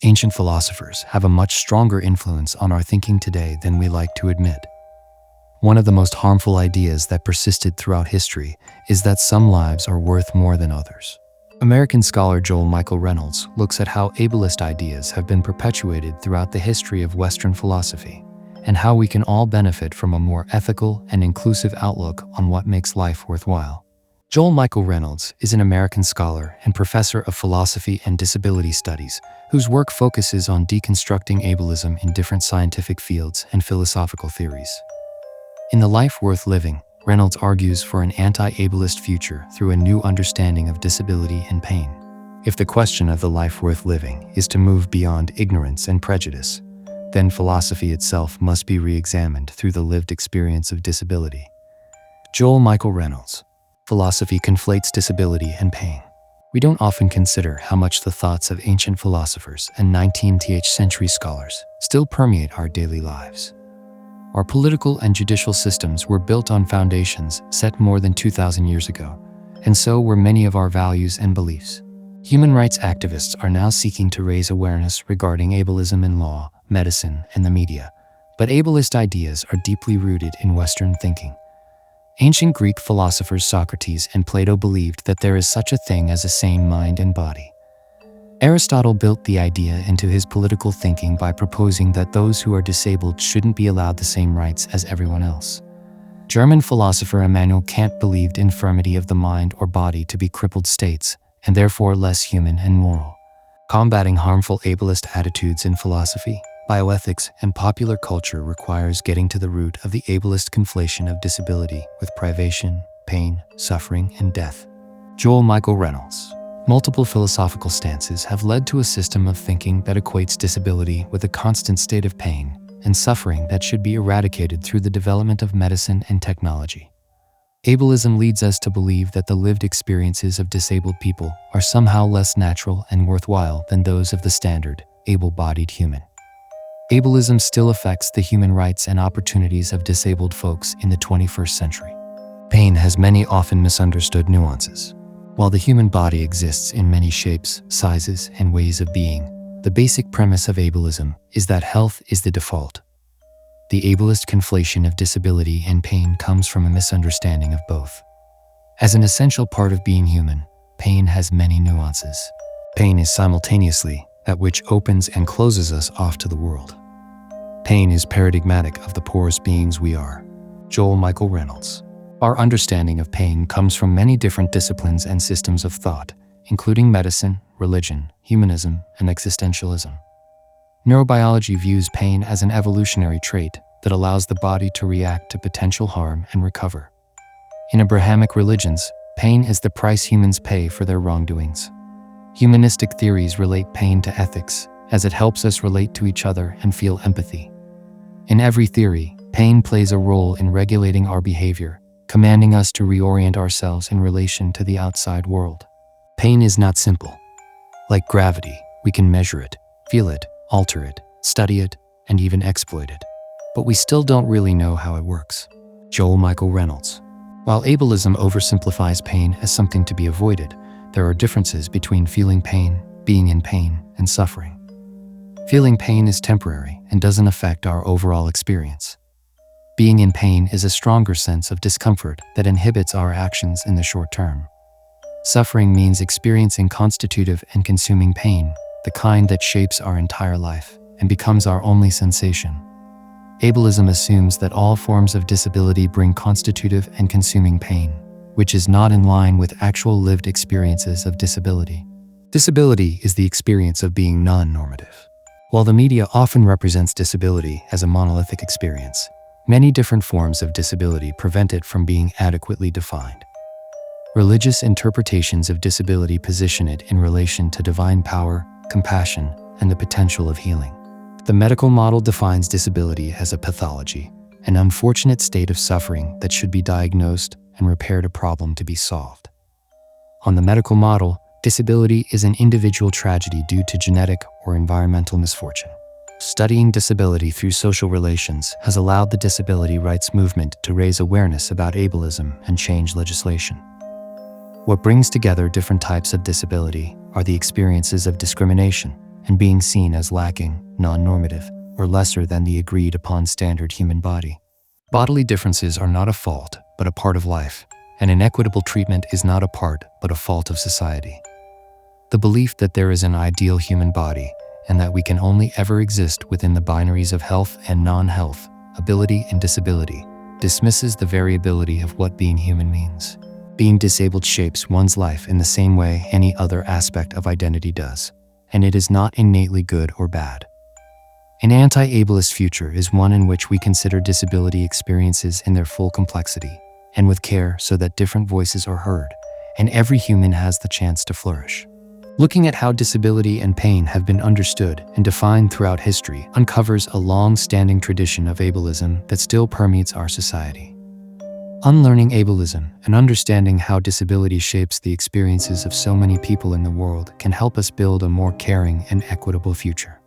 ancient philosophers have a much stronger influence on our thinking today than we like to admit. One of the most harmful ideas that persisted throughout history is that some lives are worth more than others. American scholar Joel Michael Reynolds looks at how ableist ideas have been perpetuated throughout the history of Western philosophy, and how we can all benefit from a more ethical and inclusive outlook on what makes life worthwhile. Joel Michael Reynolds is an American scholar and professor of philosophy and disability studies, whose work focuses on deconstructing ableism in different scientific fields and philosophical theories. In The Life Worth Living, Reynolds argues for an anti-ableist future through a new understanding of disability and pain. If the question of the life worth living is to move beyond ignorance and prejudice, then philosophy itself must be re-examined through the lived experience of disability. Joel Michael Reynolds. Philosophy conflates disability and pain. We don't often consider how much the thoughts of ancient philosophers and 19th century scholars still permeate our daily lives. Our political and judicial systems were built on foundations set more than 2,000 years ago, and so were many of our values and beliefs. Human rights activists are now seeking to raise awareness regarding ableism in law, medicine, and the media, but ableist ideas are deeply rooted in Western thinking. Ancient Greek philosophers Socrates and Plato believed that there is such a thing as a sane mind and body. Aristotle built the idea into his political thinking by proposing that those who are disabled shouldn't be allowed the same rights as everyone else. German philosopher Immanuel Kant believed infirmity of the mind or body to be crippled states, and therefore less human and moral. Combating harmful ableist attitudes in philosophy, bioethics, and popular culture requires getting to the root of the ableist conflation of disability with privation, pain, suffering, and death. Joel Michael Reynolds. Multiple philosophical stances have led to a system of thinking that equates disability with a constant state of pain and suffering that should be eradicated through the development of medicine and technology. Ableism leads us to believe that the lived experiences of disabled people are somehow less natural and worthwhile than those of the standard, able-bodied human. Ableism still affects the human rights and opportunities of disabled folks in the 21st century. Pain has many often misunderstood nuances. While the human body exists in many shapes, sizes, and ways of being, the basic premise of ableism is that health is the default. The ableist conflation of disability and pain comes from a misunderstanding of both. As an essential part of being human, pain has many nuances. Pain is simultaneously that which opens and closes us off to the world. Pain is paradigmatic of the porous beings we are. Joel Michael Reynolds. Our understanding of pain comes from many different disciplines and systems of thought, including medicine, religion, humanism, and existentialism. Neurobiology views pain as an evolutionary trait that allows the body to react to potential harm and recover. In Abrahamic religions, pain is the price humans pay for their wrongdoings. Humanistic theories relate pain to ethics, as it helps us relate to each other and feel empathy. In every theory, pain plays a role in regulating our behavior, commanding us to reorient ourselves in relation to the outside world. Pain is not simple. Like gravity, we can measure it, feel it, alter it, study it, and even exploit it. But we still don't really know how it works. Joel Michael Reynolds. While ableism oversimplifies pain as something to be avoided, there are differences between feeling pain, being in pain, and suffering. Feeling pain is temporary and doesn't affect our overall experience. Being in pain is a stronger sense of discomfort that inhibits our actions in the short term. Suffering means experiencing constitutive and consuming pain, the kind that shapes our entire life and becomes our only sensation. Ableism assumes that all forms of disability bring constitutive and consuming pain, which is not in line with actual lived experiences of disability. Disability is the experience of being non-normative. While the media often represents disability as a monolithic experience, many different forms of disability prevent it from being adequately defined. Religious interpretations of disability position it in relation to divine power, compassion, and the potential of healing. The medical model defines disability as a pathology, an unfortunate state of suffering that should be diagnosed and repaired, a problem to be solved. On the medical model, disability is an individual tragedy due to genetic or environmental misfortune. Studying disability through social relations has allowed the disability rights movement to raise awareness about ableism and change legislation. What brings together different types of disability are the experiences of discrimination, and being seen as lacking, non-normative, or lesser than the agreed-upon standard human body. Bodily differences are not a fault, but a part of life, and inequitable treatment is not a part, but a fault of society. The belief that there is an ideal human body, and that we can only ever exist within the binaries of health and non-health, ability and disability, dismisses the variability of what being human means. Being disabled shapes one's life in the same way any other aspect of identity does, and it is not innately good or bad. An anti-ableist future is one in which we consider disability experiences in their full complexity, and with care so that different voices are heard, and every human has the chance to flourish. Looking at how disability and pain have been understood and defined throughout history uncovers a long-standing tradition of ableism that still permeates our society. Unlearning ableism and understanding how disability shapes the experiences of so many people in the world can help us build a more caring and equitable future.